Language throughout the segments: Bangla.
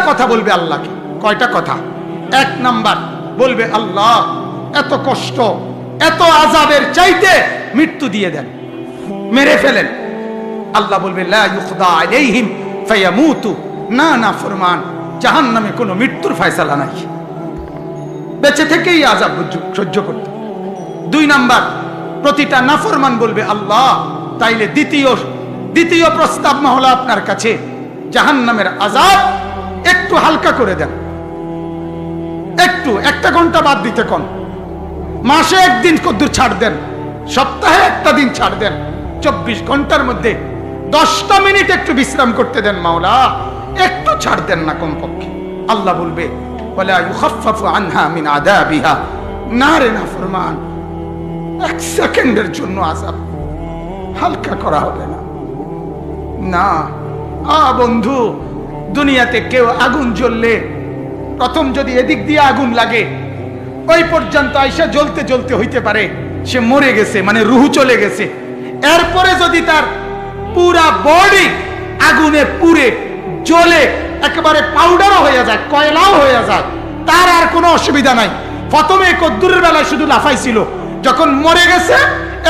কথা বলবে আল্লাহকে। কয়টা কথা? এক নাম্বার বলবে, আল্লাহ এত কষ্ট এত আযাবের চাইতে মৃত্যু দিয়ে দেন, মেরে ফেলেন। আল্লাহ বলবে, লা ইউখদা আলাইহিম ফায়ামুতু, না না ফরমান, জাহান্নামে কোনো মৃত্যুর ফয়সালা নাই, বেঁচে থেকেই আযাব সহ্য করতে। দুই নাম্বার, প্রতিটা নাফরমান বলবে, আল্লাহ তাইলে দ্বিতীয় প্রস্তাব হলো আপনার কাছে, জাহান্নামের আযাব একটু হালকা করে দেন, একটু 1 ঘন্টা বাদ দিতে কোন, মাসে একদিন কদ্দুর ছাড় দেন, সপ্তাহে একটা দিন ছাড় দেন, 24 ঘন্টার মধ্যে 10টা মিনিট একটু বিশ্রাম করতে দেন মাওলা, একটু ছাড় দেন না কমপক্ষে। আল্লাহ বলবে, ওয়ালা ইউখাফফাফু আনহা মিন আযাবিহা, না রে নাফরমান, 1 সেকেন্ডের জন্য আযাব হালকা করা হবে না। না বন্ধু, দুনিয়াতে কেউ আগুন জ্বললে প্রথম যদি এদিক দিয়ে আগুন লাগে, ওই পর্যন্ত আইসা জ্বলতে জ্বলতে হইতে পারে সে মরে গেছে, মানে রূহ চলে গেছে। এরপরে যদি তার পুরা বডি আগুনে পুড়ে জ্বলে একেবারে পাউডারও হয়ে যায়, কয়লাও হয়ে যায়, তার আর কোনো অসুবিধা নাই। প্রথমে কদ্দুরের বেলায় শুধু লাফাইছিল, যখন মরে গেছে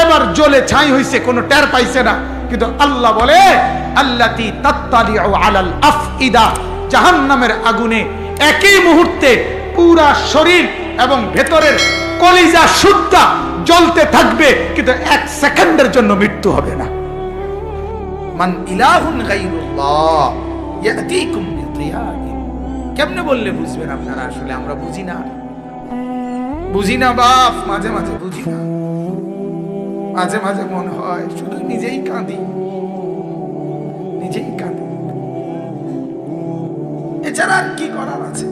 এবার জ্বলে ছাই হইছে, কোনো টের পাইছে না। কিন্তু আল্লাহ বলে, আল্লাতী তাত্তালিউ আলাল আফইদা, জাহান্নামের আগুনে একই মুহূর্তে পুরা শরীর এবং ভেতরের কলিজা সুদ্ধা জ্বলতে থাকবে, কিন্তু 1 সেকেন্ডের জন্য মৃত্যু হবে না। মান ইলাহুন গায়রুল্লাহ ইয়াতিকুম বিদিয়াইন। কেমনে বললে বুঝবেন আপনারা? আসলে আমরা বুঝি না বাপ, মাঝে মাঝে বুঝি না, মাঝে মাঝে মনে হয় শুধু নিজেই কাঁদি। এছাড়া আর কি করার আছে?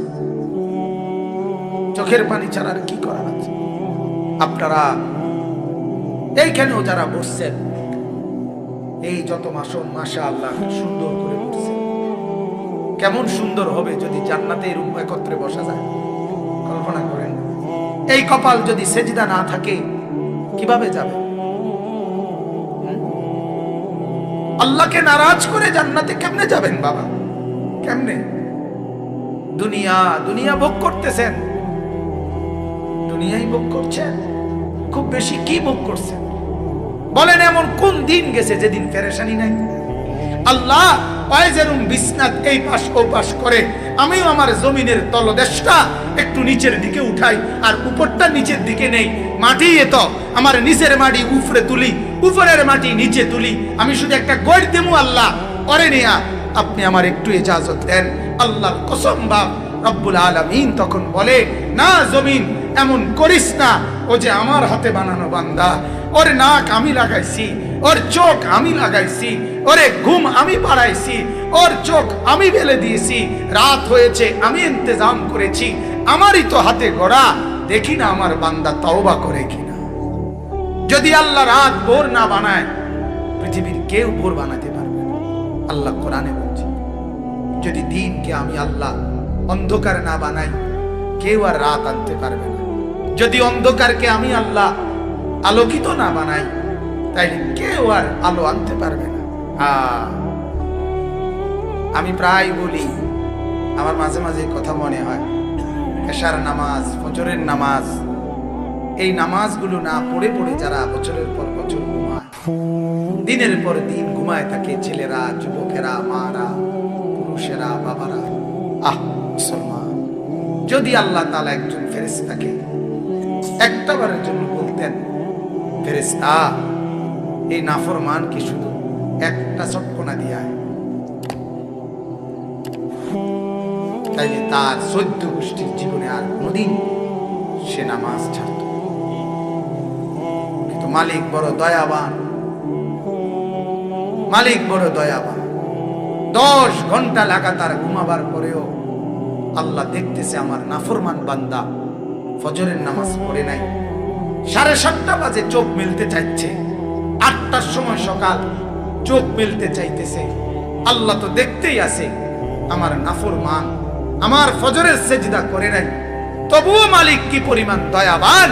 চোখের পানি ছাড়া আর কি করার আছে? আপনারা এইখানেও যারা বসছেন, এই যত মাসুম, মাশাআল্লাহ সুন্দর করে বসছেন। কেমন সুন্দর হবে যদি জান্নাতে এরকম একত্রে বসা যায়, কল্পনা করেন। এই কপাল যদি সেজদা না থাকে কিভাবে যাবে? আল্লাহকে নারাজ করে জান্নাতে কেমনে যাবেন বাবা? কেমনে? দুনিয়া ভোগ করতেছেন, দুনিয়াই ভোগ করছেন। খুব বেশি কি ভোগ করছেন বলেন? এমন কোন দিন গেছে যেদিন পেরেশানি নাই? আল্লাহ পায়জেরুম বিছনাত এই পাশ ও পাশ করে, আমিও আমার জমিনের তলদেশটা একটু নিচের দিকে উঠাই, আর উপরটা নিচের দিকে নেই। মাটি এত, আমার নিচের মাটি উপরে তুলি, উপরের মাটি নিচে তুলি। আমি শুধু একটা গড় দেবো আল্লাহ, পরে নিয়া আপনি আমার একটু ইজাজত দেন। আল্লাহর কসম বাপ রব্বুল আলামিন তখন বলে, না জমিন এমন করিস না, ও যে আমার হাতে বানানো বান্দা, ওর নাক আমি লাগাইছি, ওর চোখ আমি লাগাইছি, ওরে ঘুম আমি বাড়াইছি, ওর চোখ আমি বেলে দিয়েছি, রাত হয়েছে আমি ইন্তজাম করেছি, আমারই তো হাতে গড়া, দেখি না আমার বান্দা তওবা করে কিনা। যদি আল্লাহ রাত ভোর না বানায়, পৃথিবীর কেউ ভোর বানাতে পারবে না। আল্লাহ কোরআনে বলছে, যদি দিনকে আমি আল্লাহ অন্ধকার না বানাই, কেউ আর রাত আনতে পারবে না। যদি অন্ধকারকে আমি আল্লাহ আলোকিত না বানাই, তাইলে কেউ আর আলো আনতে পারবে না। আমি প্রায় বলি, আমার মাঝে মাঝে কথা মনে হয়, এশার নামাজ, ফজরের নামাজ, এই নামাজগুলো না পড়ে পড়ে যারা বছরের পর বছর ঘুমায়, দিনের পর দিন ঘুমায় থাকে, ছেলেরা, যুবকেরা, মারা, পুরুষেরা, বাবারা। মুসলমান, যদি আল্লাহ তাআলা একজন ফেরেশতাকে একটাবারের জন্য বলতেন, ফেরেশতা এই নাফরমানকে শুধু একটা চটকনা দিয়া, তাইলে তার 14 গোষ্ঠীর জীবনে আর কোনদিন সে নামাজ ছাড়ত। কিন্তু মালিক বড় দয়াবান, মালিক বড় দয়াবান। 10 ঘন্টা লাগাতার ঘুমাবার পরেও আল্লাহ দেখতেছে আমার নাফরমান বান্দা ফজরের নামাজ পড়ে নাই। 7:30 বাজে চোখ মেলতে চাইছে, 8টার সময় সকাল চোখ মেলতে চাইতেছে। আল্লাহ তো দেখতেই আছে আমার নাফরমান আমার ফজরের সেজদা করে নাই, তবুও মালিক কি পরিমাণ দয়াবান।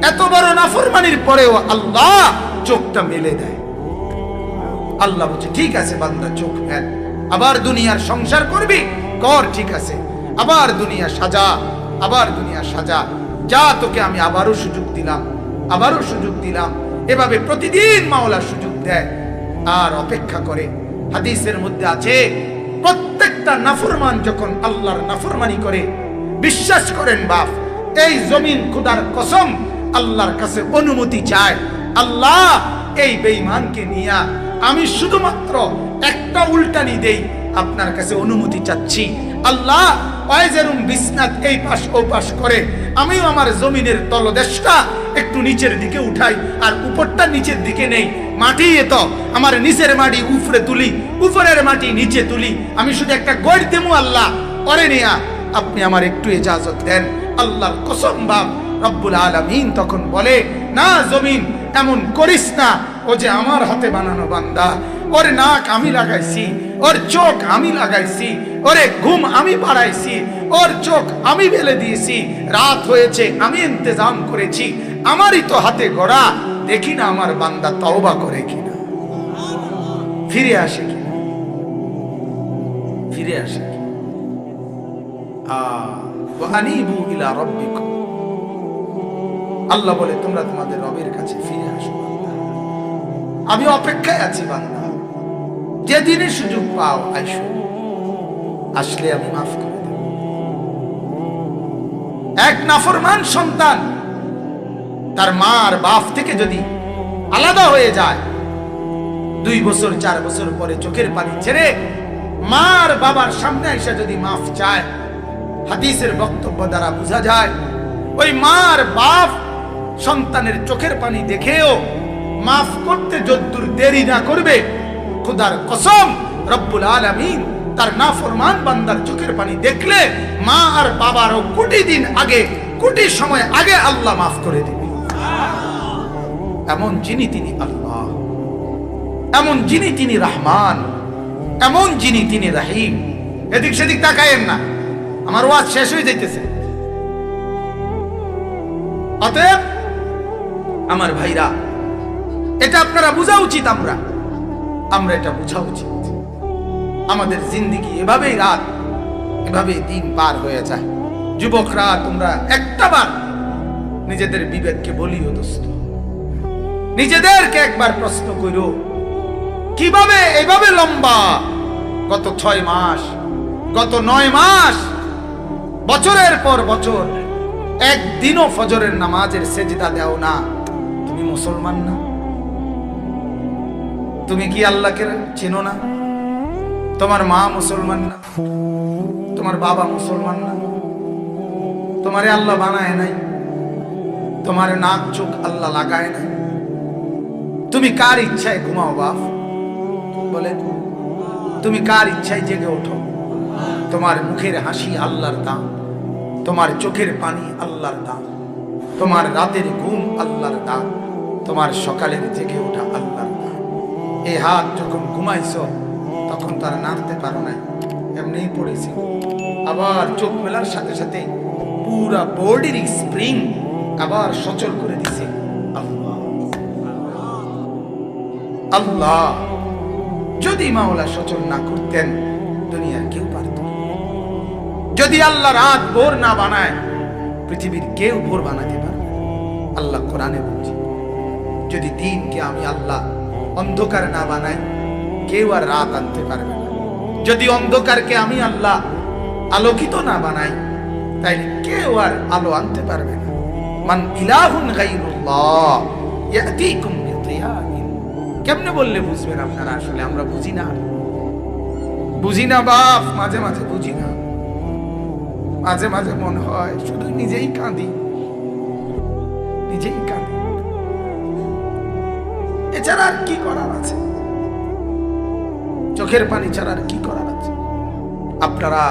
এত বড় নাফরমানির পরেও আল্লাহ চোখটা মেলে দেয়। আল্লাহ বলছে, ঠিক আছে বান্দা চোখ ফেল, আবার দুনিয়ার সংসার করবি, কর, ঠিক আছে, আবার দুনিয়া সাজা, আবার দুনিয়া সাজা, যা তোকে আমি আবারও সুযোগ দিলাম, আবারও সুযোগ দিলাম। এভাবে প্রতিদিন মাওলা সুযোগ দেয় আর অপেক্ষা করে। হাদিসের মধ্যে আছে, প্রত্যেকটা নাফরমান যখন আল্লাহর নাফরমানি করে, বিশ্বাস করেন বাপ, এই জমিন খোদার কসম আল্লাহর কাছে অনুমতি চায়, আল্লাহ এই বেঈমানকে নিয়া আমি শুধুমাত্র একটা উল্টানি দেই, আপনার কাছে অনুমতি চাচ্ছি আল্লাহ, ওয়াইজারুম বিসনাত এই পাশ ও পাশ করে আমিও আমার জমিনের তলদেশটা একটু নিচের দিকে উঠাই, আর উপরটা নিচের দিকে নেই, মাটি এত আমার নিচের মাটি উপরে তুলি, উপরের মাটি নিচে তুলি, আমি শুধু একটা গড় দেবো আল্লাহ, পরে নেয়া আপনি আমার একটু ইজাজত দেন। আল্লাহর কসম বাপ রব্বুল আলামিন তখন বলে, না জমিন এমন করিস না, ও যে আমার হাতে বানানো বান্দা, ওর নাক আমি লাগাইছি, ওর চোখ আমি লাগাইছি, ওরে ঘুম আমি বাড়াইছি, ওর চোখ আমি বেলে দিয়েছি, রাত হয়েছে আমি ইন্তজাম করেছি, আমারই তো হাতে গড়া, দেখি না আমার বান্দা তওবা করে কিনা, ফিরে আসে কিনা, ফিরে আসে কিনা। আনিবু ইলা রাব্বিকুম, আল্লাহ বলে তোমরা তোমাদের রবের কাছে ফিরে আসো বান্দা, আমি অপেক্ষায় আছি বান্দা, যেদিনে সুযোগ পাও আইসো, আসলে আমি মাফ করে দেব। এক নাফরমান সন্তান তার মা আর বাপ থেকে যদি আলাদা হয়ে যায়, 2 বছর 4 বছর পরে চোখের পানি ছেড়ে মা আর বাবার সামনে এসে যদি মাফ চায়, হাদিসের বক্তব্য দ্বারা বোঝা যায় ওই মা আর বাপ সন্তানের চোখের পানি দেখেও মাফ করতে যদ্দূর দেরি না করবে, খোদার কসম রব্বুল আলামিন তার নাফরমান বান্দার চোখের পানি দেখলে মা আর বাবারও কোটি দিন আগে, কোটি সময় আগে আল্লাহ মাফ করে দিবে। এমন যিনি তিনি আল্লাহ, এমন যিনি তিনি রহমান, এমন যিনি তিনি রহিম। এদিক সেদিক তাকায়েন না, আমার ওয়াজ শেষ হয়ে যাইতেছে। অতএব আমার ভাইরা, এটা আপনারা বোঝা উচিত, আমরা এটা বোঝা উচিত। আমাদের জিন্দেগি এভাবেই রাত, এভাবেই দিন পার হয়ে যায়। যুবকরা, তোমরা একটাবার নিজেদের বিবেককে বলিও দোস্ত, নিজেদেরকে একবার প্রশ্ন করো, কিভাবে এভাবে লম্বা গত 6 মাস, গত 9 মাস, বছরের পর বছর একদিনও ফজরের নামাজের সেজদা দাও না? তুমি মুসলমান না? তুমি কি আল্লাহকে চেনো না? তোমার মা মুসলমান না? তোমার বাবা মুসলমান না? তোমারে আল্লাহ বানায় নাই, তোমার নাক চোখ আল্লাহ লাগায় নাই। তুমি কার ইচ্ছায় ঘুমাও বাপ? বলে তুমি কার ইচ্ছায় জেগে ওঠো? তোমার মুখের হাসি আল্লাহর দাম, তোমার চোখের পানি আল্লাহর দাম, তোমার রাতের ঘুম আল্লাহর দাম, তোমার সকালের জেগে ওঠা আল্লাহর দাম। এই হাত যখন ঘুমাইছো তখন তারা নাড়তে পারো না, এমনি পড়েছি। আবার চোখ মেলার সাথে সাথে পুরা বডির স্প্রিং আবার সচল করে দিছে আল্লাহ। আল্লাহ যদি মাওলা সচল না করতেন দুনিয়ার কেউ পারত না। যদি আল্লাহ রাত ভোর না বানায় পৃথিবীর কেউ ভোর বানাতে পারবে না। আল্লাহ কোরআনে বলছে, যদি দিনকে আমি আল্লাহ অন্ধকার না বানাই কেউ আর রাত আনতে পারবে না। যদি অন্ধকারকে আমি আল্লাহ আলোকিত না বানাই তাইলে কেউ আর আলো আনতে পারবে না। মান ইলাহুন গায়রুল্লাহ ইয়াতিকুম বিদিয়াইন। কেমনে বললে বুঝবেন আপনারা? আসলে আমরা বুঝি না বাপ, মাঝে মাঝে বুঝি না, মাঝে মাঝে মনে হয় শুধু নিজেই কাঁদি। এছাড়া আর কি করার আছে? চোখের পানি ছাড়া আর কি করার আছে? আপনারা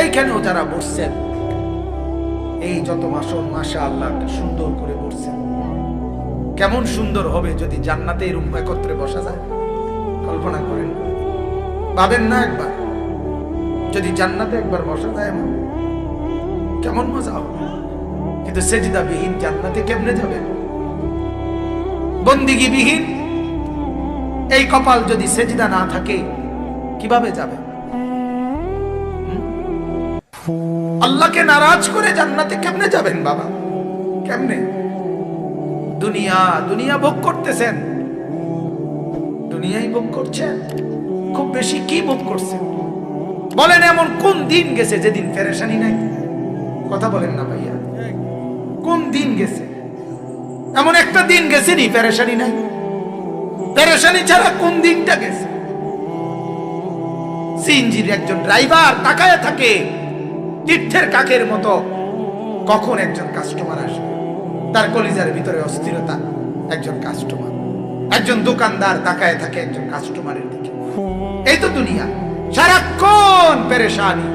এইখানেও যারা বসছেন, এই যত মাসন মাশাআল্লাহ সুন্দর করে বসছেন, কেমন সুন্দর হবে যদি জান্নাতে এরকম একত্রে বসা যায়। কল্পনা করেন, ভাবেন না একবার, যদি জান্নাতে একবার বসা যায় এমন কেমন মজা হবে। কিন্তু সেজদা বিহীন জান্নাতে কেমনে যাবে? বন্দিগি বিহীন এই কপাল যদি সেজদা না থাকে কিভাবে যাবে? আল্লাহকে নারাজ করে জান্নাতে কেমনে যাবেন বাবা? কেমনে? দুনিয়া দুনিয়া ভোগ করতেছেন, দুনিয়াই ভোগ করছেন। খুব বেশি কি ভোগ করছেন বলেন? এমন কোন দিন গেছে যেদিন পেরেশানি নাই? কথা বলেন না ভাইয়া, কোন দিন গেছে? এমন একটা দিন গেছে নি পেরেশানি নাই? পেরেশানি ছাড়া কোন দিনটা গেছে? সিএনজির একজন ড্রাইভার তাকায় থাকে তীর্থের কাকের মতো, কখন একজন কাস্টমার আসবে। তার কলিজার ভিতরে অস্থিরতা। একজন কাস্টমার, একজন দোকানদার তাকায় থাকে একজন কাস্টমারের দিকে। এই তো দুনিয়া, সারাক্ষণ পেরেশানি।